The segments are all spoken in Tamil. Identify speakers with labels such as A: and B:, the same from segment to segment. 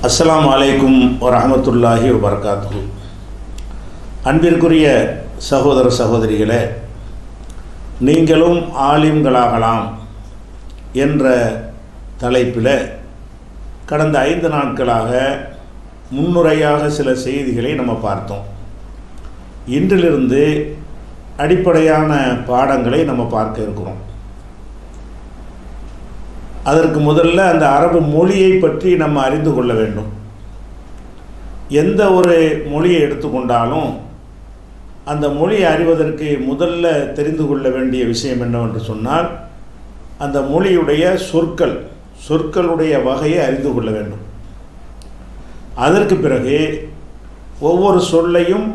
A: அஸ்ஸலாமு அலைக்கும் வரஹ்மத்துல்லாஹி வபரகாத்துஹு. அன்பிற்குரிய சகோதர சகோதரிகளே, நீங்களும் ஆலிம்களாகலாம் என்ற தலைப்பில் கடந்த 5 நாட்களாக முன்னுரையாக சில செய்திகளை நம்ம பார்த்தோம். இன்றிலிருந்து அடிப்படையான பாடங்களை நம்ம பார்க்க இருக்கிறோம். அதற்கு முதல்ல அந்த அரபு மொழியை பற்றி நம்ம அறிந்து கொள்ள வேண்டும். எந்த ஒரு மொழியை எடுத்துக்கொண்டாலும் அந்த மொழியை அறிவதற்கு முதல்ல தெரிந்து கொள்ள வேண்டிய விஷயம் என்னவென்று சொன்னால், அந்த மொழியுடைய சொற்களுடைய வகையை அறிந்து கொள்ள வேண்டும். அதற்கு பிறகு ஒவ்வொரு சொல்லையும்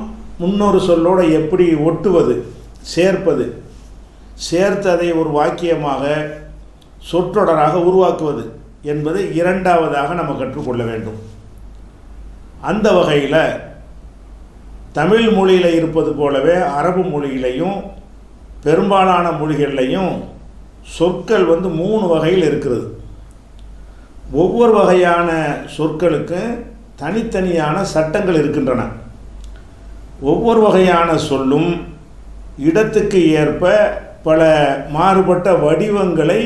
A: முன்னொரு சொல்லோடு எப்படி ஒட்டுவது, சேர்ப்பது, சேர்த்து அதை ஒரு வாக்கியமாக சொற்றொடராக உருவாக்குவது என்பது இரண்டாவதாக நம்ம கற்றுக்கொள்ள வேண்டும். அந்த வகையில் தமிழ் மொழியில் இருப்பது போலவே அரபு மொழியிலையும் பெரும்பாலான மொழிகளிலையும் சொற்கள் 3 வகையில் இருக்கிறது. ஒவ்வொரு வகையான சொற்களுக்கு தனித்தனியான சட்டங்கள் இருக்கின்றன. ஒவ்வொரு வகையான சொல்லும் இடத்துக்கு ஏற்ப பல மாறுபட்ட வடிவங்களை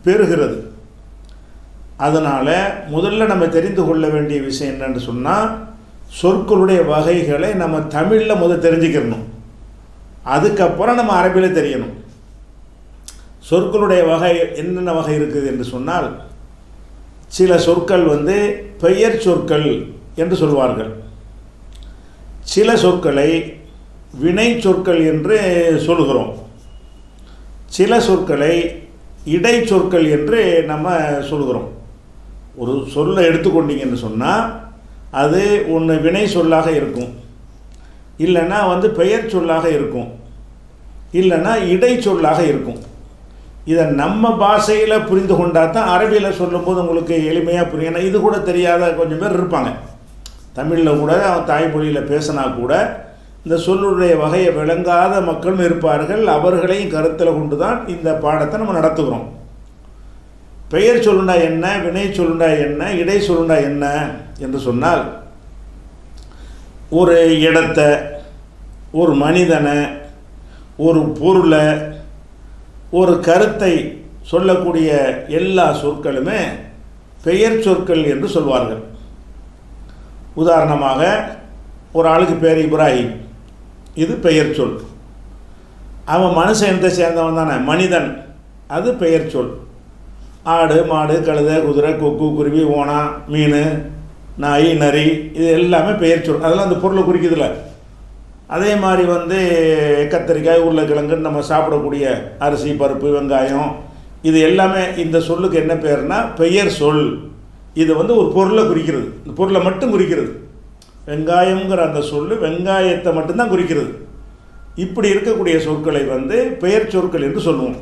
A: பெறுகிறது. அதனால் முதல்ல நம்ம தெரிந்து கொள்ள வேண்டிய விஷயம் என்னென்னு சொன்னால், சொற்களுடைய வகைகளை நம்ம தமிழில் தெரிஞ்சுக்கிறணும். அதுக்கப்புறம் நம்ம அரபியில் தெரியணும். சொற்களுடைய வகை என்னென்ன வகை இருக்குது என்று சொன்னால், சில சொற்கள் பெயர் சொற்கள் என்று சொல்வார்கள். சில சொற்களை வினை சொற்கள் என்று சொல்கிறோம். சில சொற்களை இடை சொற்கள் என்று நம்ம சொல்கிறோம். ஒரு சொல்லை எடுத்துக்கொண்டீங்கன்னு சொன்னால் அது ஒன்று வினை சொல்லாக இருக்கும், இல்லைன்னா பெயர் சொல்லாக இருக்கும், இல்லைன்னா இடை சொல்லாக இருக்கும். இதை நம்ம பாஷையில் புரிந்து கொண்டால் தான் அரபியில் சொல்லும்போது உங்களுக்கு எளிமையாக புரியும். ஏன்னா இது கூட தெரியாத கொஞ்சம் பேர் இருப்பாங்க. தமிழில் கூட தாய்மொழியில் பேசினா கூட இந்த சொல்லுடைய வகையை விளங்காத மக்களும் இருப்பார்கள். அவர்களையும் கருத்தில் கொண்டு தான் இந்த பாடத்தை நம்ம நடத்துகிறோம். பெயர் சொல்லுண்டா என்ன, வினை சொல்லுண்டா என்ன, இடை சொல்லுண்டா என்ன என்று சொன்னால், ஒரு இடத்தை, ஒரு மனிதனை, ஒரு பொருளை, ஒரு கருத்தை சொல்லக்கூடிய எல்லா சொற்களுமே பெயர் சொற்கள் என்று சொல்வார்கள். உதாரணமாக, ஒரு ஆளுக்கு பேர் இப்ராஹிம், இது பெயர் சொல். அவன் மனுஷனத்தை சேர்ந்தவன் தானே, மனிதன், அது பெயர் சொல். ஆடு, மாடு, கழுதை, குதிரை, கொக்கு, குருவி, ஓனா, மீன், நாய், நரி, இது எல்லாமே பெயர் சொல். அதெல்லாம் அந்த பொருளை குறிக்குதில்ல. அதே மாதிரி கத்திரிக்காய், உருளைக்கிழங்குன்னு நம்ம சாப்பிடக்கூடிய அரிசி, பருப்பு, வெங்காயம், இது எல்லாமே இந்த சொல்லுக்கு என்ன பேர்னா பெயர் சொல். இது ஒரு பொருளை குறிக்கிறது, இந்த பொருளை மட்டும் குறிக்கிறது. வெங்காயம்ங்கிற அந்த சொல்லு வெங்காயத்தை மட்டும்தான் குறிக்கிறது. இப்படி இருக்கக்கூடிய சொற்களை பெயர் சொற்கள் என்று சொல்லுவோம்.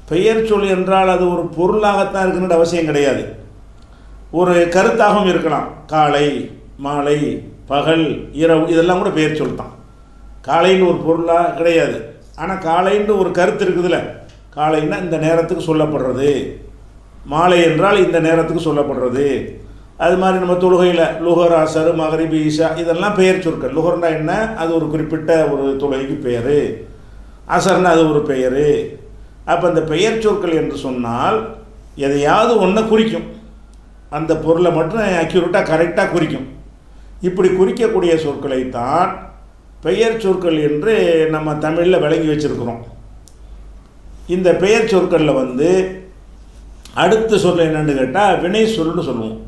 A: பெயர் சொல் என்றால் அது ஒரு பொருளாகத்தான் இருக்குன்னு அவசியம் கிடையாது. ஒரு கருத்தாகவும் இருக்கலாம். காலை, மாலை, பகல், இரவு, இதெல்லாம் கூட பெயர் சொல் தான். காலைன்னு ஒரு பொருளாக கிடையாது. ஆனால் காலைன்னு ஒரு கருத்து இருக்குதுல்ல. காலைன்னா இந்த நேரத்துக்கு சொல்லப்படுறது, மாலை என்றால் இந்த நேரத்துக்கு சொல்லப்படுறது. அது மாதிரி நம்ம தொழுகையில் லுஹர், அசர், மகரிப், ஈஷா, இதெல்லாம் பெயர் சொற்கள். லுஹர்னா என்ன, அது ஒரு குறிப்பிட்ட ஒரு தொழுகைக்கு பெயர். அசர்னா அது ஒரு பெயர். அப்போ இந்த பெயர் சொற்கள் என்று சொன்னால் எதையாவது ஒன்றை குறிக்கும். அந்த பொருளை மட்டும் அக்யூரேட்டாக கரெக்டாக குறிக்கும். இப்படி குறிக்கக்கூடிய சொற்களை தான் பெயர் சொற்கள் என்று நம்ம தமிழில் விளங்கி வச்சுருக்கிறோம். இந்த பெயர் சொற்களில் அடுத்த சொல் என்னென்னு கேட்டால் வினை சொல்னு சொல்லுவோம்.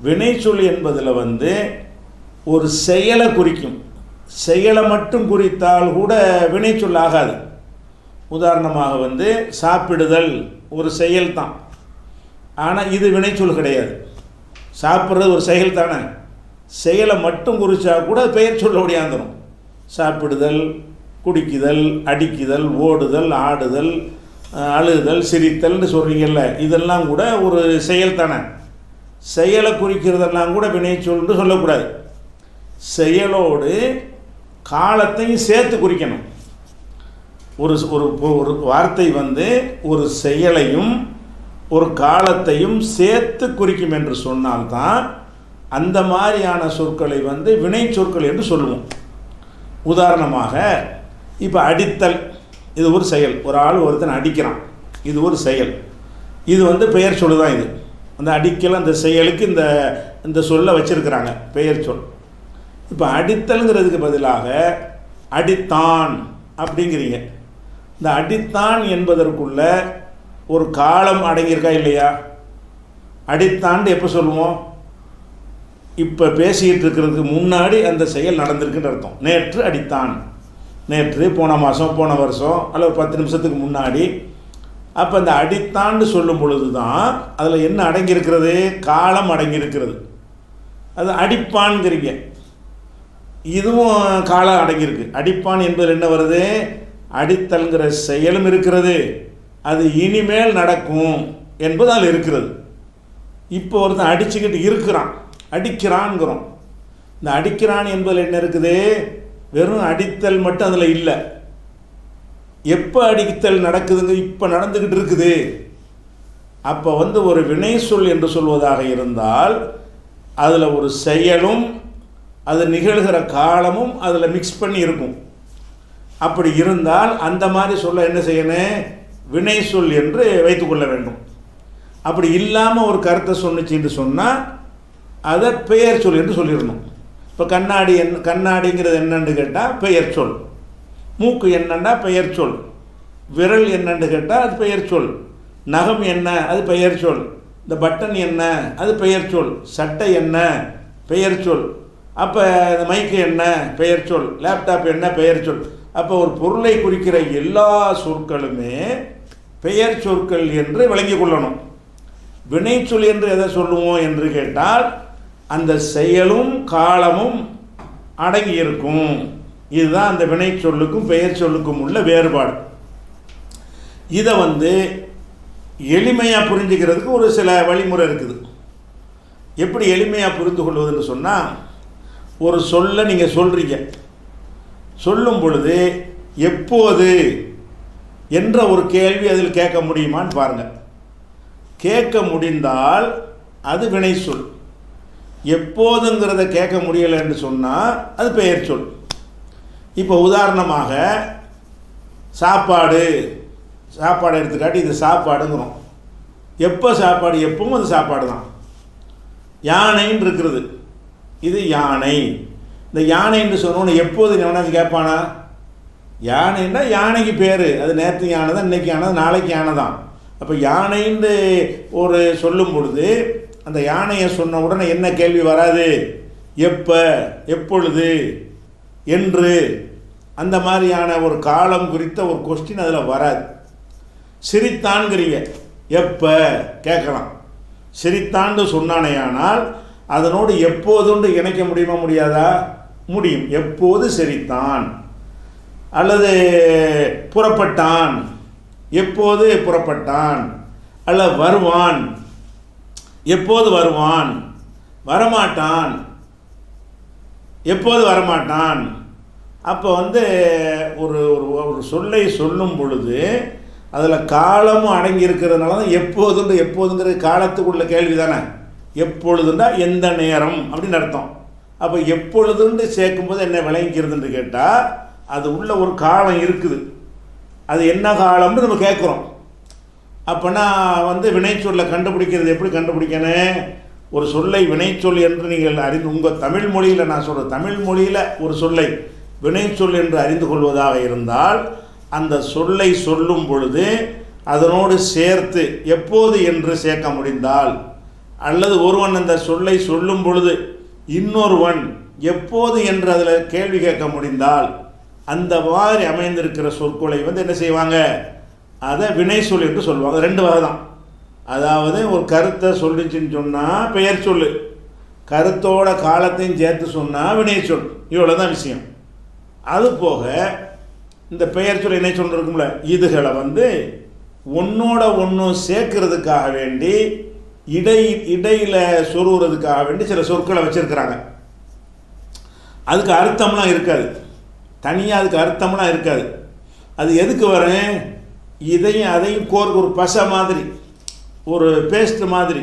A: வினை சொல் என்பதில் ஒரு செயலை குறிக்கும். செயலை மட்டும் குறித்தால் கூட வினை சொல் ஆகாது. உதாரணமாக சாப்பிடுதல் ஒரு செயல் தான், ஆனால் இது வினை சொல் கிடையாது. சாப்பிட்றது ஒரு செயல் தானே, செயலை மட்டும் குறித்தா கூட பெயர் சொல்ல ஒடியாந்துடும். சாப்பிடுதல், குடிக்குதல், அடிக்குதல், ஓடுதல், ஆடுதல், அழுதல், சிரித்தல்னு சொல்கிறீங்கல்ல, இதெல்லாம் கூட ஒரு செயல் தானே. செயலை குறிக்கிறதெல்லாம் கூட வினை சொல்ன்னு சொல்லக்கூடாது. செயலோடு காலத்தையும் சேர்த்து குறிக்கணும். ஒரு ஒரு வார்த்தை ஒரு செயலையும் ஒரு காலத்தையும் சேர்த்து குறிக்கும் என்று சொன்னால்தான் அந்த மாதிரியான சொற்களை வந்து வினை சொற்கள் என்று சொல்லுவோம். உதாரணமாக இப்போ அடித்தல், இது ஒரு செயல். ஒரு ஆள் ஒருத்தன் அடிக்கிறான், இது ஒரு செயல். இது வந்து பெயர் சொல்லு தான். இது அந்த அடிக்கல் அந்த செயலுக்கு இந்த சொல்லை வச்சுருக்கிறாங்க, பெயர் சொல். இப்போ அடித்தல்ங்கிறதுக்கு பதிலாக அடித்தான் அப்படிங்கிறீங்க. இந்த அடித்தான் என்பதற்குள்ள ஒரு காலம் அடங்கியிருக்கா இல்லையா? அடித்தான்னு எப்போ சொல்லுவோம்? இப்போ பேசிகிட்டு இருக்கிறதுக்கு முன்னாடி அந்த செயல் நடந்திருக்குன்னு அர்த்தம். நேற்று அடித்தான், நேற்று, போன மாதம், போன வருஷம், அல்ல ஒரு 10 நிமிஷத்துக்கு முன்னாடி. அப்போ அந்த அடித்தான்னு சொல்லும் பொழுது தான் அதில் என்ன அடங்கியிருக்கிறது? காலம் அடங்கியிருக்கிறது. அது அடிப்பான்ங்கிறீங்க, இதுவும் காலம் அடங்கியிருக்கு. அடிப்பான் என்பது என்ன வருது? அடித்தல்ங்கிற செயலும் இருக்கிறது, அது இனிமேல் நடக்கும் என்பது அதில் இருக்கிறது. இப்போ ஒருத்தன் அடிச்சுக்கிட்டு இருக்கிறான், அடிக்கிறான்ங்கிறோம். இந்த அடிக்கிறான் என்பதில் என்ன இருக்குது? வெறும் அடித்தல் மட்டும் அதில் இல்லை. எப்போ அடித்தல் நடக்குதுங்க? இப்போ நடந்துக்கிட்டு இருக்குது. அப்போ வந்து ஒரு வினை சொல் என்று சொல்வதாக இருந்தால் அதில் ஒரு செயலும் அது நிகழ்கிற காலமும் அதில் மிக்ஸ் பண்ணி இருக்கும். அப்படி இருந்தால் அந்த மாதிரி சொல்ல என்ன செய்யணும்? வினை சொல் என்று வைத்துக்கொள்ள வேண்டும். அப்படி இல்லாமல் ஒரு கருத்தை சொன்னிச்சின்னு சொன்னால் அதை பெயர் சொல் என்று சொல்லிடணும். இப்போ கண்ணாடிங்கிறது என்னன்னு கேட்டால் பெயர் சொல். மூக்கு என்னன்னா பெயர் சொல். விரல் என்னன்னு கேட்டால் அது பெயர் சொல். நகம் என்ன? அது பெயர் சொல். இந்த பட்டன் என்ன? அது பெயர் சொல். சட்டை என்ன? பெயர் சொல். அப்போ இந்த மைக்கு என்ன? பெயர் சொல். லேப்டாப் என்ன? பெயர் சொல். அப்போ ஒரு பொருளை குறிக்கிற எல்லா சொற்களுமே பெயர் சொற்கள் என்று விளங்கி கொள்ளணும். வினைச்சொல் என்று எதை சொல்லுவோம் என்று கேட்டால் அந்த செயலும் காலமும் அடங்கி இருக்கும். இதுதான் அந்த வினை சொல்லுக்கும் பெயர் சொல்லுக்கும் உள்ள வேறுபாடு. இதை வந்து எளிமையாக புரிஞ்சுக்கிறதுக்கு ஒரு சில வழிமுறை இருக்குது. எப்படி எளிமையாக புரிந்து கொள்வதுன்னு சொன்னால், ஒரு சொல்லை நீங்கள் சொல்கிறீங்க, சொல்லும் பொழுது எப்போது என்ற ஒரு கேள்வி அதில் கேட்க முடியுமான்னு பாருங்கள். கேட்க முடிந்தால் அது வினை சொல். எப்போதுங்கிறத கேட்க முடியலைன்னு சொன்னால் அது பெயர் சொல். இப்போ உதாரணமாக சாப்பாடு எடுத்துக்காட்டி இது சாப்பாடுங்கிறோம். எப்போ சாப்பாடு? எப்பவும் அது சாப்பாடு தான். யானைன்னு இருக்கிறது, இது யானை. இந்த யானைன்னு சொன்னோன்னு எப்போது எவனாச்சும் கேட்பானா? யானைன்னா யானைக்கு பேர், அது நேற்று யானை தான், இன்றைக்கி யானை, நாளைக்கு யானை தான். அப்போ யானைன்னு ஒரு சொல்லும் பொழுது அந்த யானையை சொன்ன உடனே என்ன கேள்வி வராது? எப்போ, எப்பொழுது, என்று, அந்த மாதிரியான ஒரு காலம் குறித்த ஒரு கொஸ்டின் அதில் வராது. சிரித்தான்கிறீங்க, எப்போ கேட்கலாம். சிரித்தான்னு சொன்னானேயானால் அதனோடு எப்போதுண்டு இணைக்க முடியுமா? முடியாதா? முடியும். எப்போது சிரித்தான், அல்லது புறப்பட்டான், எப்போது புறப்பட்டான், அல்ல வருவான், எப்போது வருவான், வரமாட்டான், எப்போது வரமாட்டான். அப்போ வந்து ஒரு ஒரு சொல்லை சொல்லும் பொழுது அதில் காலமும் அடங்கி இருக்கிறதுனால தான் எப்போதுங்கிற காலத்துக்குள்ள கேள்வி தானே. எப்பொழுதுண்டா எந்த நேரம் அப்படின்னு அர்த்தம். அப்போ எப்பொழுதுன்னு சேர்க்கும்போது என்ன விளங்கிக்கிறதுன்னு கேட்டால் அது உள்ள ஒரு காலம் இருக்குது. அது என்ன காலம்னு நம்ம கேட்குறோம். அப்போனா வந்து வினைச்சொல்லை கண்டுபிடிக்கிறது எப்படி கண்டுபிடிக்கணும்? ஒரு சொல்லை வினைச்சொல் என்று நீங்கள் அறிந்து, உங்கள் தமிழ் மொழியில் நான் சொல்கிறேன், தமிழ் மொழியில் ஒரு சொல்லை வினைச்சொல் என்று அறிந்து கொள்வதாக இருந்தால் அந்த சொல்லை சொல்லும் பொழுது அதனோடு சேர்த்து எப்போது என்று சேர்க்க முடிந்தால், அல்லது ஒருவன் அந்த சொல்லை சொல்லும் பொழுது இன்னொருவன் எப்போது என்று அதில் கேள்வி கேட்க முடிந்தால், அந்த மாதிரி அமைந்திருக்கிற சொற்களை வந்து என்ன செய்வாங்க? அதை வினை சொல் என்று சொல்லுவாங்க. 2 வகை தான். அதாவது ஒரு கருத்தை சொல்லிச்சுன்னு சொன்னால் பெயர் சொல்லு, கருத்தோட காலத்தையும் சேர்த்து சொன்னால் வினை சொல். இவ்வளோ தான் விஷயம். அது போக இந்த பெயர் சொல் இணை சொல் இருக்கும்ல, இதுகளை வந்து ஒன்றோட ஒன்று சேர்க்கறதுக்காக வேண்டி இடையில் சொருகிறதுக்காக வேண்டி சில சொற்களை வச்சுருக்கிறாங்க. அதுக்கு அர்த்தம்லாம் இருக்காது, தனியாக அதுக்கு அர்த்தம்லாம் இருக்காது. அது எதுக்கு வரும்? இதையும் அதையும் கோர்க்க ஒரு பசை மாதிரி, ஒரு பேஸ்ட் மாதிரி,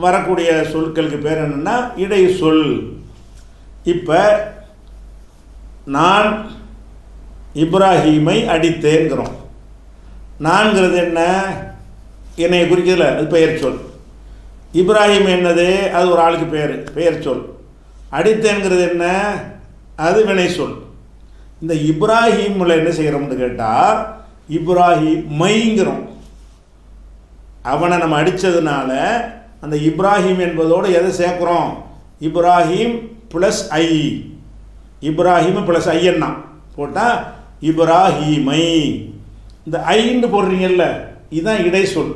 A: வரக்கூடிய சொற்களுக்கு பேர் என்னென்னா இடை சொல். இப்போ நான் இப்ராஹீமை அடித்தேங்கிறோம். நான்கிறது என்ன? என்னை குறிக்கிறதுல அது பெயர் சொல். இப்ராஹிம் என்னது? அது ஒரு ஆளுக்கு பெயர் சொல். அடித்தேங்கிறது என்ன? அது வினை சொல். இந்த இப்ராஹீமில் என்ன செய்கிறோம்னு கேட்டால் இப்ராஹிமைங்கிறோம். அவனை நம்ம அடித்ததுனால அந்த இப்ராஹிம் என்பதோடு எதை சேர்க்குறோம்? இப்ராஹிம் ப்ளஸ் ஐ. இப்ராஹிம் ப்ளஸ் ஐயன்னா போட்டால் இப்ராஹீமை. இந்த ஐன்னு போடுறீங்கல்ல, இதுதான் இடை சொல்.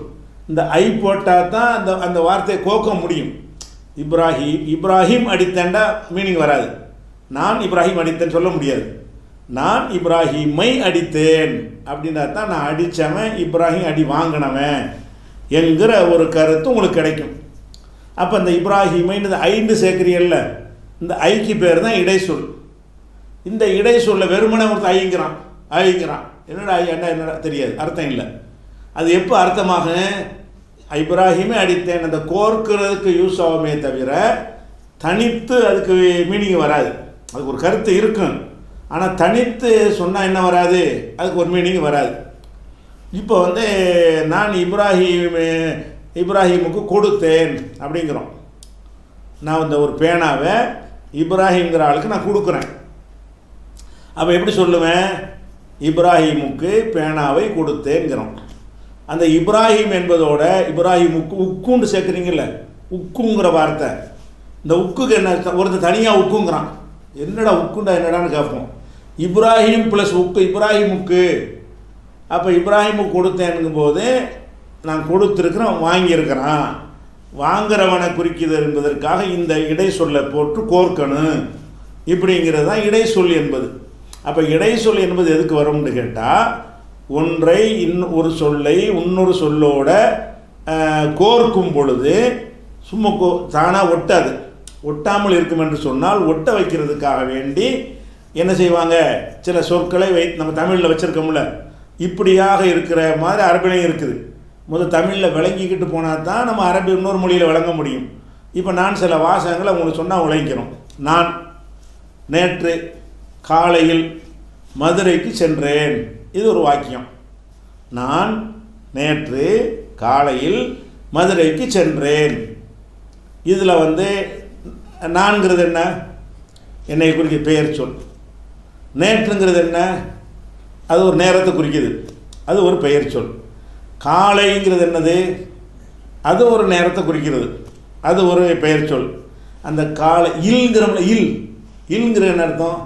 A: இந்த ஐ போட்டால் தான் அந்த வார்த்தையை கோக்க முடியும். இப்ராஹிம் அடித்தேன்டா மீனிங் வராது. நான் இப்ராஹிம் அடித்தேன்னு சொல்ல முடியாது. நான் இப்ராஹிமை அடித்தேன் அப்படின்னா தான் நான் அடித்தவன் இப்ராஹிம் அடி வாங்கினவன் என்கிற ஒரு கருத்து உங்களுக்கு கிடைக்கும். அப்போ இந்த இப்ராஹிமை இந்த ஐந்து சேர்க்குறீல்ல, இந்த ஐக்கு பேர் தான் இடை சொல். இந்த இடை சொல்ல வெறுமனை ஒருத்தர் ஐங்கிறான். என்னடா என்னடா தெரியாது, அர்த்தம் இல்லை. அது எப்போ அர்த்தமாக? இப்ராஹிமே அடித்தேன் அந்த கோர்க்கிறதுக்கு யூஸ் ஆகுமே தவிர தனித்து அதுக்கு மீனிங் வராது. அதுக்கு ஒரு கருத்து இருக்கும், ஆனால் தனித்து சொன்னால் என்ன வராது, அதுக்கு ஒரு மீனிங் வராது. இப்போ நான் இப்ராஹிமுக்கு கொடுத்தேன் அப்படிங்கிறோம். நான் ஒரு பேனாவை இப்ராஹிம்ங்கிற ஆளுக்கு நான் கொடுக்குறேன். அப்போ எப்படி சொல்லுவேன்? இப்ராஹிமுக்கு பேனாவை கொடுத்தேங்கிறோம். அந்த இப்ராஹிம் என்பதோட இப்ராஹிமுக்கு உக்குன்னு சேர்க்குறீங்கல்ல, உக்குங்கிற வார்த்தை. இந்த உக்குக்கு என்ன? ஒருத்தர் தனியாக உக்குங்கிறான். என்னடா உக்குண்டா என்னடான்னு கேட்போம். இப்ராஹிம் ப்ளஸ் உக்கு, இப்ராஹிமுக்கு. அப்போ இப்ராஹிமுக்கு கொடுத்தேனுங்கும் போது நான் கொடுத்துருக்குறேன், வாங்கியிருக்கிறான். வாங்குறவனை குறிக்கிறது என்பதற்காக இந்த இடை சொல்லை போட்டு கோர்க்கணும். இப்படிங்கிறது தான் இடை சொல் என்பது. அப்போ இடை சொல் என்பது எதுக்கு வரும்னு கேட்டால், ஒன்றை ஒரு சொல்லை இன்னொரு சொல்லோட கோர்க்கும் பொழுது சும்மா தானாக ஒட்டாது. ஒட்டாமல் இருக்கும் என்று சொன்னால் ஒட்ட வைக்கிறதுக்காக வேண்டி என்ன செய்வாங்க? சில சொற்களை நம்ம தமிழில் வச்சுருக்கோம்ல, இப்படியாக இருக்கிற மாதிரி அரபிலையும் இருக்குது. முதல் தமிழில் விளங்கிக்கிட்டு போனால் தான் நம்ம அரபி இன்னொரு மொழியில் விளங்க முடியும். இப்போ நான் சில வாசகங்களை உங்களுக்கு சொன்னால் விளங்கிக்கிறோம். நான் நேற்று காலையில் மதுரைக்கு சென்றேன். இது ஒரு வாக்கியம். நான் நேற்று காலையில் மதுரைக்கு சென்றேன். இதில் நான்கிறது என்ன? என்னை குறிக்க பெயர் சொல். நேற்றுங்கிறது என்ன? அது ஒரு நேரத்தை குறிக்குது, அது ஒரு பெயர் சொல். காலைங்கிறது என்னது? அது ஒரு நேரத்தை குறிக்கிறது, அது ஒரு பெயர் சொல். அந்த காலை இல்ங்கிறோம்ல, இல்ங்கிற என்ன அர்த்தம்?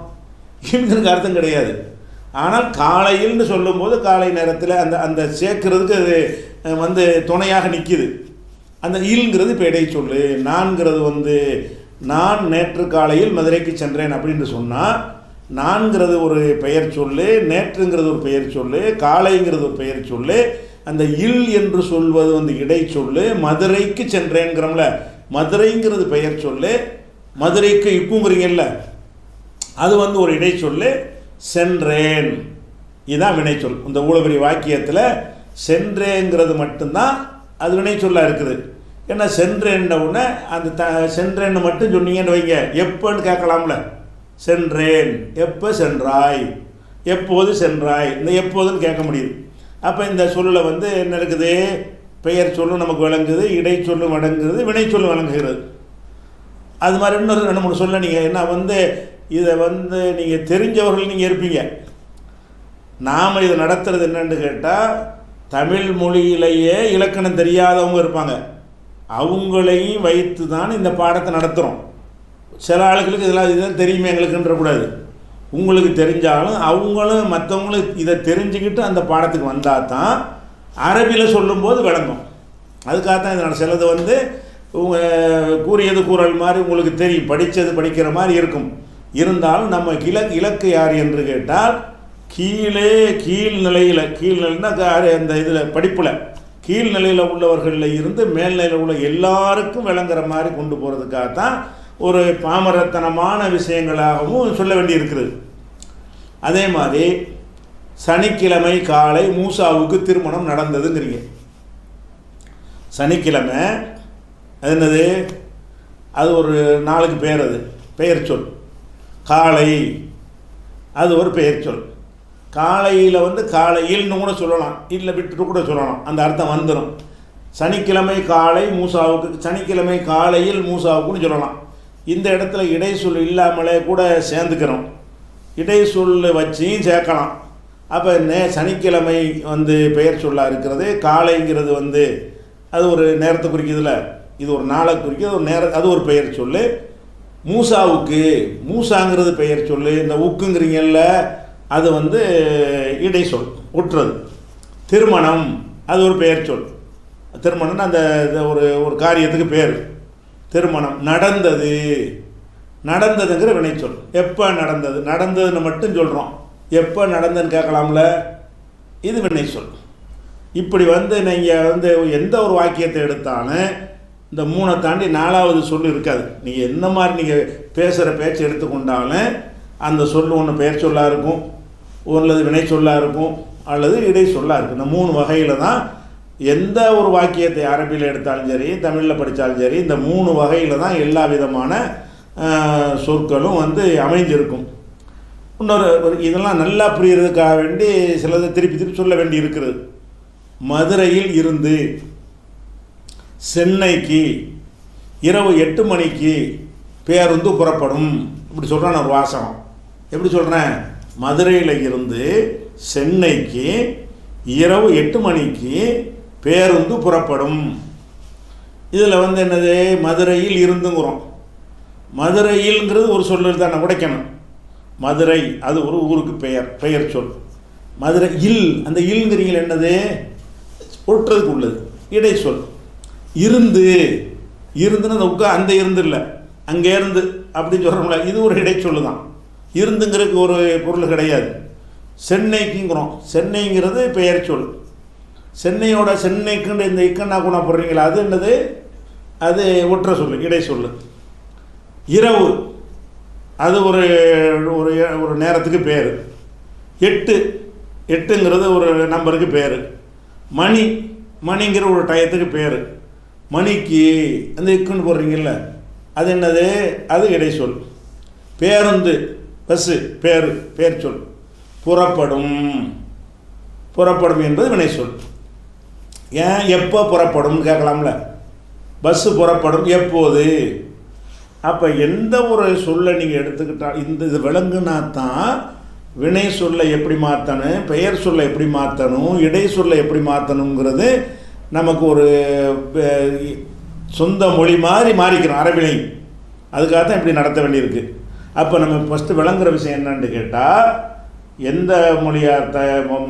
A: இல்ங்கிறதுக்கு அர்த்தம் கிடையாது. ஆனால் காலையில்னு சொல்லும்போது காலை நேரத்தில் அந்த சேர்க்கறதுக்கு அது துணையாக நிற்கிது. அந்த இல்ங்கிறது இப்போ இடை சொல்லு. நான்கிறது நான் நேற்று காலையில் மதுரைக்கு சென்றேன் அப்படின்னு சொன்னால், நான்கிறது ஒரு பெயர் சொல்லு, நேற்றுங்கிறது ஒரு பெயர் சொல்லு, காலைங்கிறது ஒரு பெயர் சொல்லு. அந்த இல் என்று சொல்வது இடை சொல்லு. மதுரைக்கு சென்றேங்கிறோம்ல, மதுரைங்கிறது பெயர் சொல்லு. மதுரைக்கு இப்புங்கிறீங்கல்ல, அது ஒரு இடை சொல்லு. சென்றேன், இதுதான் வினைச்சொல். இந்த ஊழபெரிய வாக்கியத்தில் சென்றேங்கிறது மட்டும்தான் அது வினைச்சொல்லாக இருக்குது. ஏன்னா சென்றேன்ன உடனே அந்த சென்றேன்னு மட்டும் சொன்னீங்கன்னு வைங்க, எப்போன்னு கேட்கலாம்ல. சென்றேன், எப்போ சென்றாய், எப்போது சென்றாய், இந்த எப்போதுன்னு கேட்க முடியுது. அப்போ இந்த சொல்லில் என்ன இருக்குது? பெயர் சொல்லும் நமக்கு விளங்குது, இடை சொல்லும் வழங்குது, வினை சொல்லும் வழங்குகிறது. அது மாதிரி இன்னொரு 2-3 சொல்ல நீங்கள் என்ன இதை நீங்கள் தெரிஞ்சவர்கள் நீங்கள் இருப்பீங்க. நாம் இதை நடத்துறது என்னன்னு கேட்டால், தமிழ் மொழியிலேயே இலக்கணம் தெரியாதவங்க இருப்பாங்க, அவங்களையும் வைத்து தான் இந்த பாடத்தை நடத்துகிறோம். சில ஆளுகளுக்கு இதெல்லாம் தெரியுமே எங்களுக்குன்றக்கூடாது. உங்களுக்கு தெரிஞ்சாலும் அவங்களும் மற்றவங்களும் இதை தெரிஞ்சுக்கிட்டு அந்த பாடத்துக்கு வந்தால் தான் அரபியில் சொல்லும்போது விளங்கும். அதுக்காகத்தான் இதை சிலது கூறியது கூறல் மாதிரி உங்களுக்கு தெரியும், படித்தது படிக்கிற மாதிரி இருக்கும். இருந்தாலும் நம்ம இலக்கு யார் என்று கேட்டால், கீழ்நிலைன்னா அந்த இதில் படிப்பில் கீழ்நிலையில் உள்ளவர்களில் இருந்து மேல்நிலையில் உள்ள எல்லாருக்கும் விளங்குற மாதிரி கொண்டு போகிறதுக்காகத்தான் ஒரு பாமரத்தனமான விஷயங்களாகவும் சொல்ல வேண்டி இருக்கிறது. அதே மாதிரி சனிக்கிழமை காலை மூசாவுக்கு திருமணம் நடந்ததுங்கிறீங்க. சனிக்கிழமை அது என்னது? அது ஒரு நாளுக்கு பேர், அது பெயர் சொல். காலை அது ஒரு பெயர் சொல். காலையில் வந்து காலையில்னு கூட சொல்லலாம், இல்லை விட்டுட்டு கூட சொல்லலாம், அந்த அர்த்தம் வந்துடும். சனிக்கிழமை காலை மூசாவுக்கு, சனிக்கிழமை காலையில் மூசாவுக்குன்னு சொல்லலாம். இந்த இடத்துல இடை சொல் இல்லாமலே கூட சேர்ந்துக்கிறோம், இடை சொல் வச்சியும் சேர்க்கலாம். அப்போ சனிக்கிழமை வந்து பெயர் சொல்லாக இருக்கிறது. காலைங்கிறது வந்து அது ஒரு நேரத்தை குறிக்கிறதுல, இது ஒரு நாளை குறிக்கிறது, ஒரு நேரம், அது ஒரு பெயர் சொல். மூசாவுக்கு, மூசாங்கிறது பெயர் சொல். இந்த உக்குங்கிறீங்கல்ல, அது வந்து இடை சொல், ஒட்டுறது. திருமணம் அது ஒரு பெயர் சொல். திருமணம்னு அந்த ஒரு ஒரு காரியத்துக்கு பேர் திருமணம். நடந்தது, நடந்ததுங்கிற வினைச்சொல். எப்போ நடந்தது, நடந்ததுன்னு மட்டும் சொல்கிறோம், எப்போ நடந்ததுன்னு கேட்கலாம்ல, இது வினைச்சொல். இப்படி வந்து நீங்கள் வந்து எந்த ஒரு வாக்கியத்தை எடுத்தாலும் இந்த 3 தாண்டி 4வது சொல் இருக்காது. நீங்கள் எந்த மாதிரி நீங்கள் பேசுகிற பேச்சு எடுத்துக்கொண்டாலும் அந்த சொல் ஒன்று பெயர் சொல்லாக இருக்கும், அல்லது வினை சொல்லாக இருக்கும், அல்லது இடை சொல்லாக இருக்கும். இந்த 3 வகையில் தான் எந்த ஒரு வாக்கியத்தை அரபியில் எடுத்தாலும் சரி, தமிழில் படித்தாலும் சரி, இந்த 3 வகையில் தான் எல்லா விதமான சொற்களும் வந்து அமைஞ்சிருக்கும். இன்னொரு இதெல்லாம் நல்லா புரியறதுக்காக வேண்டி சிலதை திருப்பி சொல்ல வேண்டி இருக்கிறது. மதுரையில் இருந்து சென்னைக்கு இரவு 8 மணிக்கு பேருந்து புறப்படும், இப்படி சொல்கிறேன் ஒரு வாசகம். எப்படி சொல்கிறேன்? மதுரையில் இருந்து சென்னைக்கு இரவு 8 மணிக்கு பேருந்து புறப்படும். இதில் வந்து என்னது? மதுரையில் இருந்துங்கிறோம். மதுரையில்ங்கிறது ஒரு சொல்லு தானே, உடைக்கணும். மதுரை அது ஒரு ஊருக்கு பெயர் சொல். மதுரை இல், அந்த இல்ங்கிறீங்கள என்னது? ஒட்டுறதுக்கு உள்ளது, இடை சொல். இருந்து, இருந்துன்னு அந்த அந்த இருந்து இல்லை, அங்கே இருந்து அப்படின்னு சொல்கிறோம்ல, இது ஒரு இடை சொல்லு தான். இருந்துங்கிறதுக்கு ஒரு பொருள் கிடையாது. சென்னைக்குங்கிறோம், சென்னைங்கிறது பெயர் சொல். சென்னையோட சென்னைக்குன்னு இந்த இக்கண்ணா குணா போடுறீங்களா, அது என்னது? அது ஒற்ற சொல்லு, இடை சொல்லு. இரவு அது ஒரு ஒரு நேரத்துக்கு பேர். 8ங்கிறது ஒரு நம்பருக்கு பேர். மணி, மணிங்கிற ஒரு டயத்துக்கு பேர். மணிக்கு அந்த இக்குன்னு போடுறீங்கல்ல, அது என்னது? அது இடை சொல். பேருந்து, பஸ்ஸு, பேர் சொல். புறப்படும், புறப்படும் என்பது வினை சொல். ஏன் எப்போ புறப்படும் கேட்கலாம்ல. பஸ்ஸு புறப்படும் எப்போது. அப்போ எந்த ஒரு சொல்லை நீங்கள் எடுத்துக்கிட்டால் இது விளங்குனா தான் வினை சொல்லை எப்படி மாற்றணும், பெயர் சொல்லை எப்படி மாற்றணும், இடை சொல்லை எப்படி மாற்றணுங்கிறது நமக்கு ஒரு சொந்த மொழி மாதிரி மாறிக்கிறோம் அரபினை. அதுக்காக தான் இப்படி நடத்த வேண்டியிருக்கு. அப்போ நம்ம ஃபஸ்ட்டு விளங்குற விஷயம் என்னன்னு கேட்டால், எந்த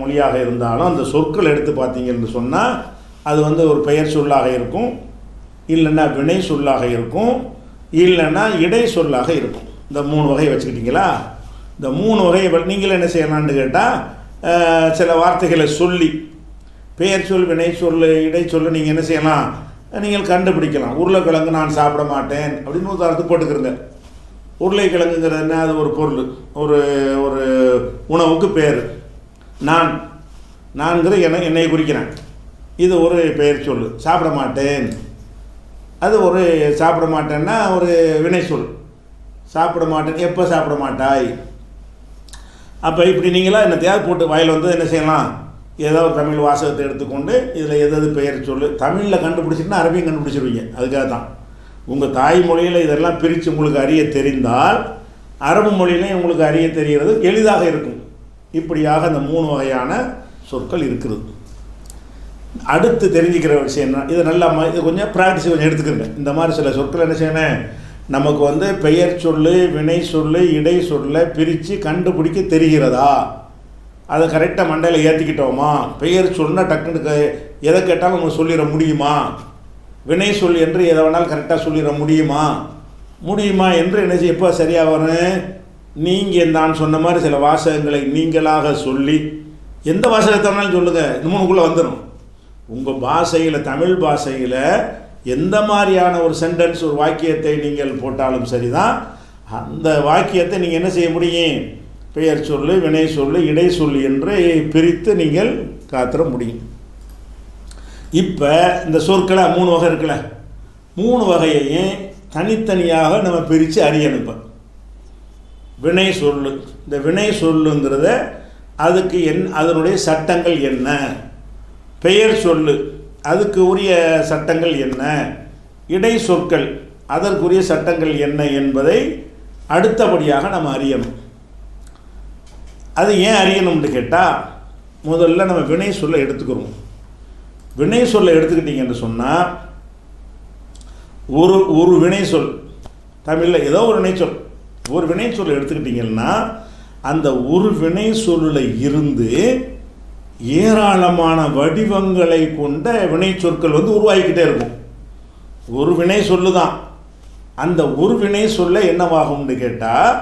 A: மொழியாக இருந்தாலும் அந்த சொற்கள் எடுத்து பார்த்தீங்கன்னு சொன்னால் அது வந்து ஒரு பெயர் சொல்லாக இருக்கும், இல்லைன்னா வினை சொல்லாக இருக்கும், இல்லைன்னா இடை சொல்லாக இருக்கும். இந்த 3 வகையை வச்சுக்கிட்டீங்களா? இந்த 3 வகையை நீங்களும் என்ன செய்யலான்னு கேட்டால், சில வார்த்தைகளை சொல்லி பெயர் சொல், வினை சொல், இடை சொல் நீங்கள் என்ன செய்யலாம், நீங்கள் கண்டுபிடிக்கலாம். உருளைக்கிழங்கு நான் சாப்பிட மாட்டேன் அப்படின்னு உதாரணத்துக்கு போட்டுக்கிறங்க. உருளைக்கிழங்குங்கிறது என்ன? அது ஒரு பொருள், ஒரு ஒரு உணவுக்கு பேர். நான்கிற என்னை குறிக்கிறேன், இது ஒரு பெயர் சொல். சாப்பிட மாட்டேன், அது ஒரு சாப்பிட மாட்டேன்னா ஒரு வினை சொல். சாப்பிட மாட்டேன், எப்போ சாப்பிட மாட்டாய். அப்போ இப்படி நீங்களாம் என்ன தேவை போட்டு வாயில் வந்து என்ன செய்யலாம், ஏதோ ஒரு தமிழ் வாசகத்தை எடுத்துக்கொண்டு இதில் எது பெயர் சொல் தமிழில் கண்டுபிடிச்சிட்டுனா அரபியும் கண்டுபிடிச்சிருவீங்க. அதுக்காக தான் உங்கள் தாய்மொழியில் இதெல்லாம் பிரித்து உங்களுக்கு அறிய தெரிந்தால் அரபு மொழியிலையும் உங்களுக்கு அறிய தெரிகிறது எளிதாக இருக்கும். இப்படியாக அந்த 3 வகையான சொற்கள் இருக்குது. அடுத்து தெரிஞ்சுக்கிற விஷயம் என்ன, இது நல்லா இது கொஞ்சம் ப்ராக்டிஸ் கொஞ்சம் எடுத்துக்கிறேங்க. இந்த மாதிரி சில சொற்கள் என்ன செய்யணும், நமக்கு வந்து பெயர் சொல்லு, வினை சொல்லு, இடை சொல்ல பிரித்து கண்டுபிடிக்க தெரிகிறதா, அதை கரெக்டாக மண்டையில் ஏற்றிக்கிட்டோமா. பெயர் சொன்னால் டக்குன்னு எதை கேட்டாலும் உங்களுக்கு சொல்லிட முடியுமா, வினை சொல் என்று எதை வேணாலும் கரெக்டாக சொல்லிட முடியுமா என்று என்ன செய்ய எப்போ சரியாக வரும். நீங்கள் நான் சொன்ன மாதிரி சில வாசகங்களை நீங்களாக சொல்லி, எந்த வாசகத்தை வேணாலும் சொல்லுங்கள், இந்த 3க்குள்ளே வந்துடும். உங்கள் பாஷையில், தமிழ் பாஷையில் எந்த மாதிரியான ஒரு சென்டென்ஸ், ஒரு வாக்கியத்தை நீங்கள் போட்டாலும் சரிதான், அந்த வாக்கியத்தை நீங்கள் என்ன செய்ய முடியும், பெயர் சொல்லு, வினை சொல்லு, இடை சொல்லு என்று பிரித்து நீங்கள் காத்திர முடியும். இப்போ இந்த சொற்களை 3 வகை இருக்குல்ல, 3 வகையையும் தனித்தனியாக நம்ம பிரித்து அறியணும். இப்போ வினை சொல்லு, இந்த வினை சொல்லுங்கிறத அதுக்கு அதனுடைய சட்டங்கள் என்ன, பெயர் சொல்லு அதுக்கு உரிய சட்டங்கள் என்ன, இடை சொற்கள் அதற்குரிய சட்டங்கள் என்ன என்பதை அடுத்தபடியாக நம்ம அறியணும். அது ஏன் அறியணும்னு கேட்டால், முதல்ல நம்ம வினை சொல்ல எடுத்துக்கிறோம். வினை சொல்ல எடுத்துக்கிட்டீங்கன்னு சொன்னால், ஒரு வினை சொல், தமிழில் ஏதோ ஒரு வினை சொல், ஒரு வினை சொல் எடுத்துக்கிட்டிங்கன்னா அந்த ஒரு வினை சொல்லில் இருந்து ஏராளமான வடிவங்களை கொண்ட வினை சொற்கள் உருவாகிக்கிட்டே இருக்கும். ஒரு வினை சொல்லு தான். அந்த ஒரு வினை சொல்ல என்னவாகும்னு கேட்டால்,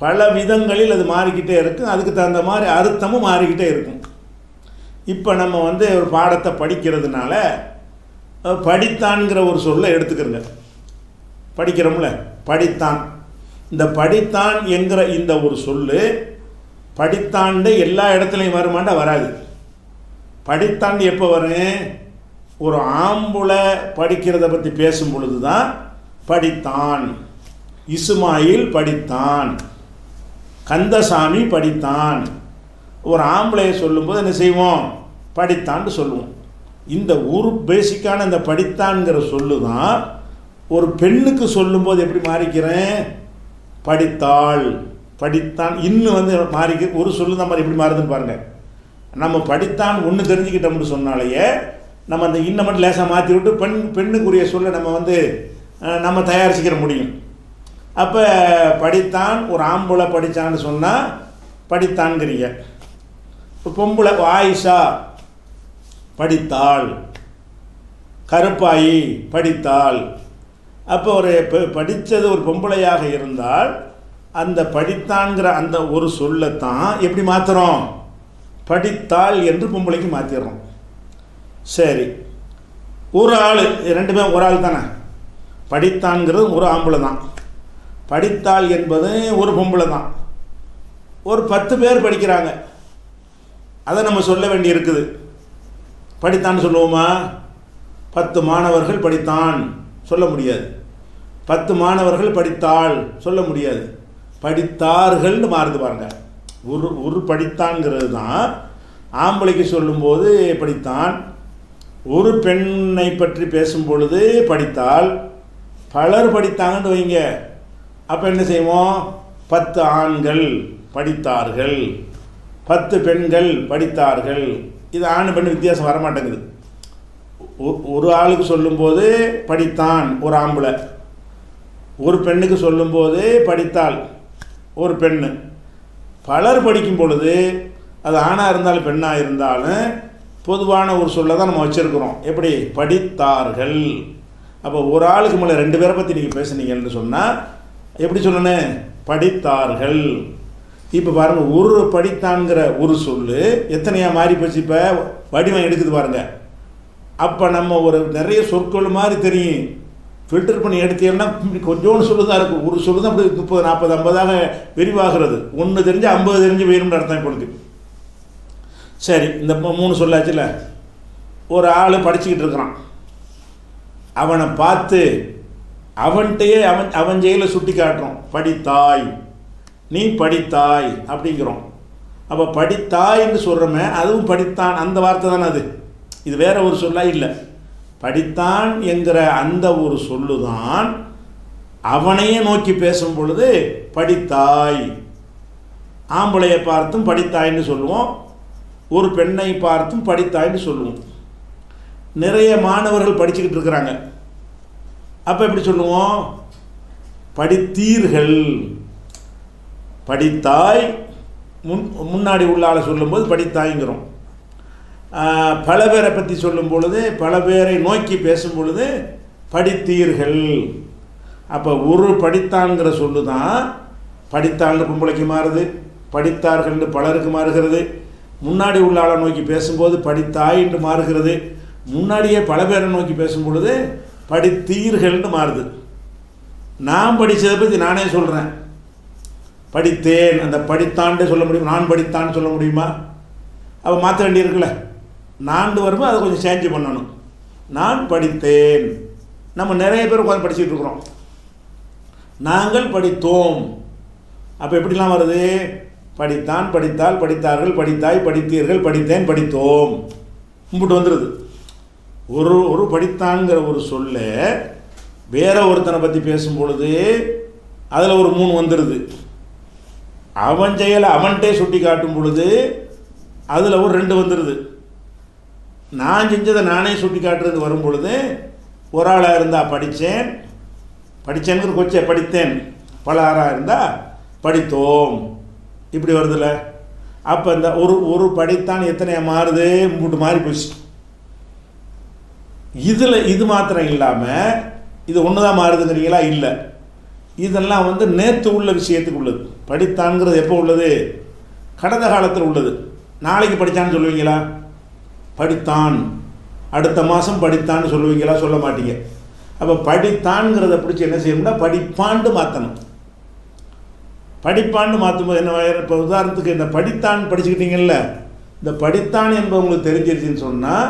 A: பல விதங்களில் அது மாறிக்கிட்டே இருக்கும். அதுக்கு தகுந்த மாதிரி அர்த்தமும் மாறிக்கிட்டே இருக்கும். இப்போ நம்ம ஒரு பாடத்தை படிக்கிறதுனால படித்தான்கிற ஒரு சொல்லை எடுத்துக்கிறோங்க. படிக்கிறோம்ல, படித்தான். இந்த படித்தான் என்கிற இந்த ஒரு சொல்லு படித்தாண்டு எல்லா இடத்துலையும் வருமாண்டா வராது. படித்தாண்டு எப்போ வரும்? ஒரு ஆம்புலை படிக்கிறத பற்றி பேசும் பொழுது தான் படித்தான். இஸ்மாயில் படித்தான், கந்தசாமி படித்தான். ஒரு ஆம்பளையை சொல்லும்போது என்ன செய்வோம்? படித்தான்னு சொல்லுவோம். இந்த ஒரு பேசிக்கான இந்த படித்தான்கிற சொல்லு தான் ஒரு பெண்ணுக்கு சொல்லும்போது எப்படி மாறிக்கிறேன்? படித்தாள், படித்தான். இன்னும் மாறிக்க ஒரு சொல்லு தான் மாதிரி எப்படி மாறுதுன்னு பாருங்கள். நம்ம படித்தான் ஒன்று தெரிஞ்சுக்கிட்டோம்னு சொன்னாலேயே நம்ம அந்த இன்னும் மட்டும் லேசாக மாற்றி விட்டு பெண்ணுக்குரிய சொல்ல நம்ம தயாரிச்சுக்கிற முடியும். அப்போ படித்தான், ஒரு ஆம்பளை படித்தான்னு சொன்னால் படித்தான்கிறீங்க. பொம்பளை ஆயிஷா படித்தாள், கருப்பாயி படித்தாள். அப்போ ஒரு படித்தது ஒரு பொம்பளையாக இருந்தால் அந்த படித்தான்கிற அந்த ஒரு சொல்லத்தான் எப்படி மாற்றுறோம்? படித்தாள் என்று பொம்பளைக்கு மாற்றிடுறோம். சரி, ஒரு ஆள், ரெண்டுமே ஒரு ஆள் தானே. படித்தான்கிறது ஒரு ஆம்பளை தான், படித்தாள் என்பது ஒரு பொம்பளை தான். ஒரு 10 பேர் படிக்கிறாங்க, அதை நம்ம சொல்ல வேண்டி இருக்குது. படித்தான்னு சொல்லுவோமா? 10 மாணவர்கள் படித்தான் சொல்ல முடியாது. 10 மாணவர்கள் படித்தாள் சொல்ல முடியாது. படித்தார்கள்னு மாறுது பாருங்க. ஒரு படித்தான்ங்கிறது தான் ஆம்பளைக்கு சொல்லும்போது படித்தான். ஒரு பெண்ணை பற்றி பேசும் பொழுது படித்தாள். பலர் படித்தாங்கன்னு வைங்க, அப்போ என்ன செய்வோம்? 10 ஆண்கள் படித்தார்கள், 10 பெண்கள் படித்தார்கள். இது ஆண் பெண் வித்தியாசம் வரமாட்டேங்குது. ஒரு ஆளுக்கு சொல்லும்போது படித்தான் ஒரு ஆம்பளை, ஒரு பெண்ணுக்கு சொல்லும்போது படித்தாள் ஒரு பெண்ணு. பலர் படிக்கும் பொழுது அது ஆணாக இருந்தாலும் பெண்ணாக இருந்தாலும் பொதுவான ஒரு சொல்ல தான் நம்ம வச்சுருக்கிறோம். எப்படி? படித்தார்கள். அப்போ ஒரு ஆளுக்கு மேலே 2 பேரை பற்றி நீங்கள் பேசுனீங்கன்னு சொன்னால் எப்படி சொல்லணும்? படித்தார்கள். இப்போ பாருங்கள், ஒரு படித்தான்கிற ஒரு சொல்லு எத்தனையாக மாறி போச்சு. இப்போ வடிவம் எடுக்குது பாருங்கள். அப்போ நம்ம ஒரு நிறைய சொற்கள் மாதிரி தெரியும். ஃபில்டர் பண்ணி எடுத்தீங்கன்னா கொஞ்சோன்னு சொல்லு தான் இருக்கும். ஒரு சொல்லு தான் அப்படி 30, 40, 50ஆக விரிவாகிறது. ஒன்று தெரிஞ்சு 50 தெரிஞ்சு வேணும்னு அர்த்தம் இப்பொழுது. சரி, இந்த 3 சொல்லாச்சுல. ஒரு ஆள் படிச்சுக்கிட்டு இருக்கிறான், அவனை பார்த்து அவன்கிட்டயே அவன் ஜெயில சுட்டி காட்டுறோம். படித்தாய், நீ படித்தாய் அப்படிங்கிறோம். அப்போ படித்தாய்ன்னு சொல்கிறோமே, அதுவும் படித்தான் அந்த வார்த்தை தானே அது. இது வேற ஒரு சொல்லா இல்லை. படித்தான் என்கிற அந்த ஒரு சொல்லுதான் அவனையே நோக்கி பேசும் பொழுது படித்தாய். ஆம்பளையை பார்த்தும் படித்தாய்ன்னு சொல்லுவோம், ஒரு பெண்ணை பார்த்தும் படித்தாய்ன்னு சொல்லுவோம். நிறைய மாணவர்கள் படிச்சுக்கிட்டு இருக்கிறாங்க, அப்போ எப்படி சொல்லுவோம்? படித்தீர்கள். படித்தாய் முன்னாடி உள்ள ஆளை சொல்லும்போது படித்தாய்ங்கிறோம். பல பேரை பற்றி சொல்லும் பொழுது, பல பேரை நோக்கி பேசும் பொழுது படித்தீர்கள். அப்போ ஒரு படித்தான்கிற சொல்லு தான் படித்தான்னு பொம்பளைக்கு மாறுது, படித்தார்கள்னு பலருக்கு மாறுகிறது. முன்னாடி உள்ள ஆளை நோக்கி பேசும்போது படித்தாய் என்று மாறுகிறது. முன்னாடியே பல பேரை நோக்கி பேசும் பொழுது படித்தீர்கள்னு மாறுது. நான் படித்ததை பற்றி நானே சொல்கிறேன், படித்தேன். அந்த படித்தான்ட்டு சொல்ல முடியுமா? நான் படித்தான்னு சொல்ல முடியுமா? அப்போ மாற்ற வேண்டியிருக்குல்ல. நான் வரும்போது அதை கொஞ்சம் சேஞ்சு பண்ணணும். நான் படித்தேன், நம்ம நிறைய பேர் உட்காந்து படிச்சுட்டு இருக்கிறோம். நாங்கள் படித்தோம். அப்போ எப்படிலாம் வருது? படித்தான், படித்தால், படித்தார்கள், படித்தாய், படித்தீர்கள், படித்தேன், படித்தோம், கும்பிட்டு வந்துடுது. ஒரு படித்தான்கிற ஒரு சொல்ல வேற ஒருத்தனை பற்றி பேசும் பொழுது அதில் ஒரு 3 வந்துடுது. அவன் செயலை அவன்கிட்டே சுட்டி காட்டும் பொழுது அதில் ஒரு 2 வந்துடுது. நான் செஞ்சதை நானே சுட்டி காட்டுறது வரும் பொழுது ஒரு ஆளாக இருந்தால் படித்தேங்கிற கொச்சை படித்தேன், பல ஆறாக இருந்தால் படித்தோம், இப்படி வருதுல்ல. அப்போ இந்த ஒரு படித்தான் எத்தனை மாறுது? 3 மாறி போச்சு. இது மாத்திரம் இல்லாமல் இது ஒன்று தான் மாறுதுங்கிறீங்களா? இல்லை, இதெல்லாம் நேற்று உள்ள விஷயத்துக்கு உள்ளது. படித்தான்ங்கிறது எப்போ உள்ளது? கடந்த காலத்தில் உள்ளது. நாளைக்கு படித்தான்னு சொல்லுவீங்களா? படித்தான், அடுத்த மாதம் படித்தான்னு சொல்லுவீங்களா? சொல்ல மாட்டீங்க. அப்போ படித்தான்ங்கிறத பிடிச்சி என்ன செய்யணும்னா படிப்பாண்டு மாற்றணும். படிப்பாண்டு மாற்றும்போது என்ன? இப்போ உதாரணத்துக்கு இந்த படித்தான் படிச்சுக்கிட்டீங்கல்ல, இந்த படித்தான் என்பது உங்களுக்கு தெரிஞ்சிருச்சுன்னு சொன்னால்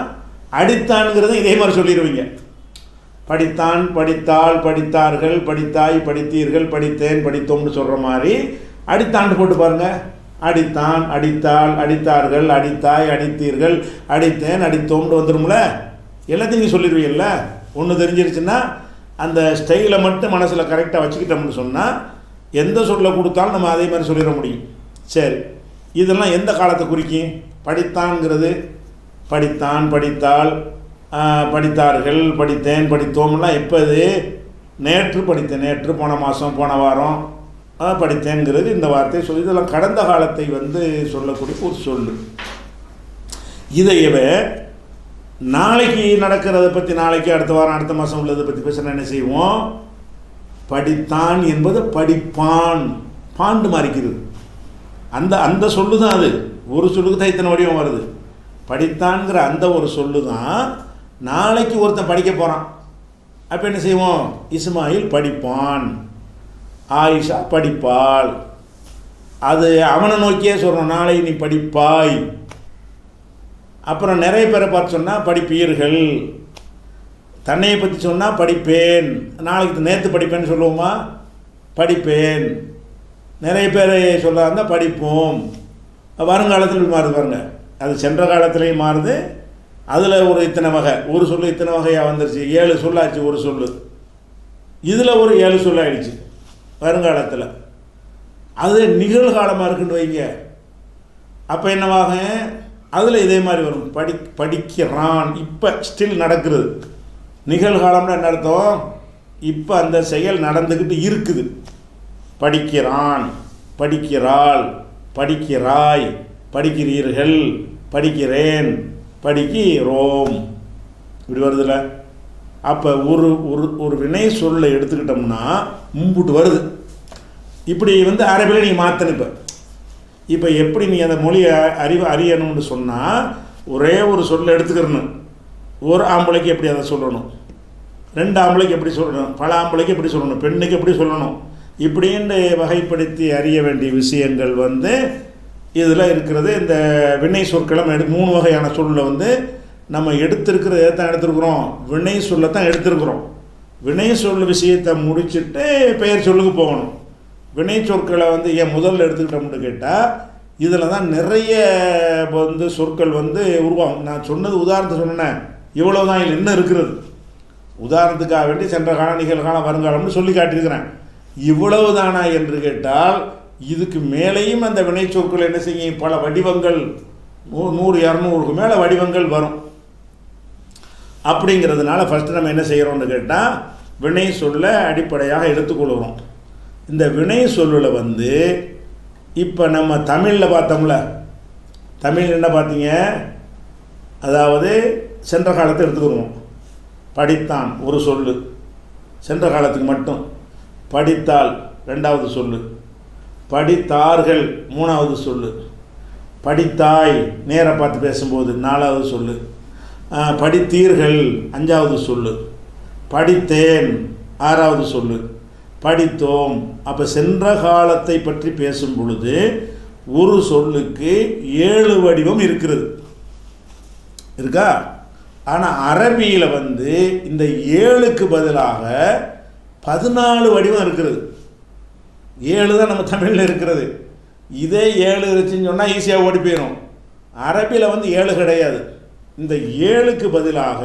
A: அடித்தான்ங்கிறத இதே மாதிரி சொல்லிடுவீங்க. படித்தான், படித்தாள், படித்தார்கள், படித்தாய், படித்தீர்கள், படித்தேன், படித்தோம்னு சொல்கிற மாதிரி அடித்தாண்டு போட்டு பாருங்கள். அடித்தான், அடித்தாள், அடித்தார்கள், அடித்தாய், அடித்தீர்கள், அடித்தேன், அடித்தோம்னு வந்துடும்ல. எல்லாத்தையும் நீங்கள் சொல்லிடுவீங்கல்ல. ஒன்று தெரிஞ்சிருச்சுன்னா அந்த ஸ்டைலை மட்டும் மனசில் கரெக்டாக வச்சுக்கிட்டோம்னு சொன்னால் எந்த சொல்ல கொடுத்தாலும் நம்ம அதே மாதிரி சொல்லிட முடியும். சரி, இதெல்லாம் எந்த காலத்தை குறிக்கும்? படித்தான்ங்கிறது படித்தான், படித்தாள், படித்தார்கள், படித்தேன், படித்தோம்லாம் எப்போ? இது நேற்று படித்தேன், நேற்று, போன மாதம், போன வாரம் படித்தேங்கிறது இந்த வார்த்தையை சொல்லி இதெல்லாம் கடந்த காலத்தை சொல்லக்கூடிய ஒரு சொல். இதையவே நாளைக்கு நடக்கிறத பற்றி, நாளைக்கு, அடுத்த வாரம், அடுத்த மாதம் உள்ளதை பற்றி பேசுனா என்ன செய்வோம்? படித்தான் என்பது படிப்பான், பாண்டு மாறிக்கிறது. அந்த சொல்லு தான் அது. ஒரு சொல்லுக்கு தான் இத்தனை வடிவம் வருது. படித்தான்கிற அந்த ஒரு சொல்லு தான் நாளைக்கு ஒருத்தன் படிக்க போகிறான். அப்போ என்ன செய்வோம்? இஸ்மாயில் படிப்பான், ஆயிஷா படிப்பாள். அது அவனை நோக்கியே சொல்கிறோம், நாளை நீ படிப்பாய். அப்புறம் நிறைய பேரை பார்த்து சொன்னால் படிப்பீர்கள். தன்னையை பற்றி சொன்னால் படிப்பேன். நாளைக்கு நேற்று படிப்பேன்னு சொல்லுவோமா? படிப்பேன். நிறைய பேரை சொல்ல இருந்தால் படிப்போம். வருங்காலத்தில் மாறுது பாருங்க. அது சென்ற காலத்திலையும் மாறுது. அதில் ஒரு இத்தனை வகை, ஒரு சொல்லு இத்தனை வகையாக வந்துருச்சு. 7 சொல்லாச்சு ஒரு சொல்லு. இதில் ஒரு 7 சொல்லாயிடுச்சு வருங்காலத்தில். அது நிகழ்காலமாக இருக்குன்னு வைங்க. அப்போ என்னவாக? அதில் இதே மாதிரி வரும். படிக்கிறான், இப்போ ஸ்டில் நடக்கிறது. நிகழ்காலம்னு என்ன அர்த்தம்? இப்போ அந்த செயல் நடந்துக்கிட்டு இருக்குது. படிக்கிறான், படிக்கிறாள், படிக்கிறாய், படிக்கிறீர்கள், படிக்கிறேன், படிக்கிறோம், இப்படி வருதுல்ல. அப்போ ஒரு வினை சொல்லை எடுத்துக்கிட்டோம்னா மும்புட்டு வருது. இப்படி அரபியில் நீங்கள் மாற்றணும். இப்போ எப்படி நீ அந்த மொழியை அறியணும்னு சொன்னால் ஒரே ஒரு சொல்லை எடுத்துக்கிறணும். ஒரு ஆம்பளைக்கு எப்படி அதை சொல்லணும், 2 ஆம்பளைக்கு எப்படி சொல்லணும், பல ஆம்பளைக்கு எப்படி சொல்லணும், பெண்ணுக்கு எப்படி சொல்லணும், இப்படின்னு வகைப்படுத்தி அறிய வேண்டிய விஷயங்கள் இதில் இருக்கிறது. இந்த வினை சொற்களை 3 வகையான சொல்லை நம்ம எடுத்திருக்கிறது தான் எடுத்துருக்குறோம். வினை சொல்லை தான் எடுத்திருக்கிறோம். வினை சொல் விஷயத்தை முடிச்சுட்டு பெயர் சொல்லுக்கு போகணும். வினை சொற்களை ஏன் முதல்ல எடுத்துக்கிட்டோம்னு கேட்டால் இதில் தான் நிறைய சொற்கள் உருவாகும். நான் சொன்னது உதாரணத்தை சொன்னேன், இவ்வளோ தான் இல்லை, இன்னும் இருக்கிறது. உதாரணத்துக்காக வேண்டி சென்ற காலம், நிகழ்காலம், வருங்காலம்னு சொல்லி காட்டியிருக்கிறேன். இவ்வளவு தானா என்று கேட்டால் இதுக்கு மேலேயும் அந்த வினை சொற்கள் என்ன செய்யும்? பல வடிவங்கள், 100-200க்கு மேலே வடிவங்கள் வரும். அப்படிங்கிறதுனால ஃபஸ்ட்டு நம்ம என்ன செய்கிறோம்னு கேட்டால் வினை சொல்ல அடிப்படையாக எடுத்துக்கொள்கிறோம். இந்த வினை சொல்லில் இப்போ நம்ம தமிழில் பார்த்தோம்ல, தமிழ் என்ன பார்த்தீங்க? அதாவது சென்ற காலத்தை எடுத்துக்கிறோம். படித்தான் ஒரு சொல்லு, சென்ற காலத்துக்கு மட்டும். படித்தாள் 2வது சொல்லு. படித்தார்கள் 3வது சொல்லு. படித்தாய் நேர பார்த்து பேசும்போது 4வது சொல்லு. படித்தீர்கள் 5வது சொல்லு. படித்தேன் 6வது சொல்லு. படித்தோம். அப்போ சென்ற காலத்தை பற்றி பேசும் பொழுது ஒரு சொல்லுக்கு 7 வடிவம் இருக்கிறது. இருக்கா? ஆனால் அரபியில் இந்த 7க்கு பதிலாக 14 வடிவம் இருக்கிறது. 7 தான் நம்ம தமிழில் இருக்கிறது. இதே 7 இருந்துச்சுன்னு சொன்னால் ஈஸியாக ஓடி போயிடும். அரபியில் 7 கிடையாது. இந்த 7க்கு பதிலாக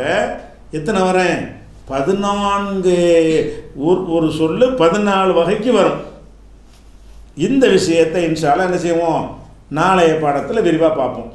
A: எத்தனை வரேன்? 14. ஒரு சொல்லு 14 வகைக்கு வரும். இந்த விஷயத்தை இன்ஷா அல்லாஹ் என்ன செய்வோம், நாளைய பாடத்தில் விரிவாக பார்ப்போம்.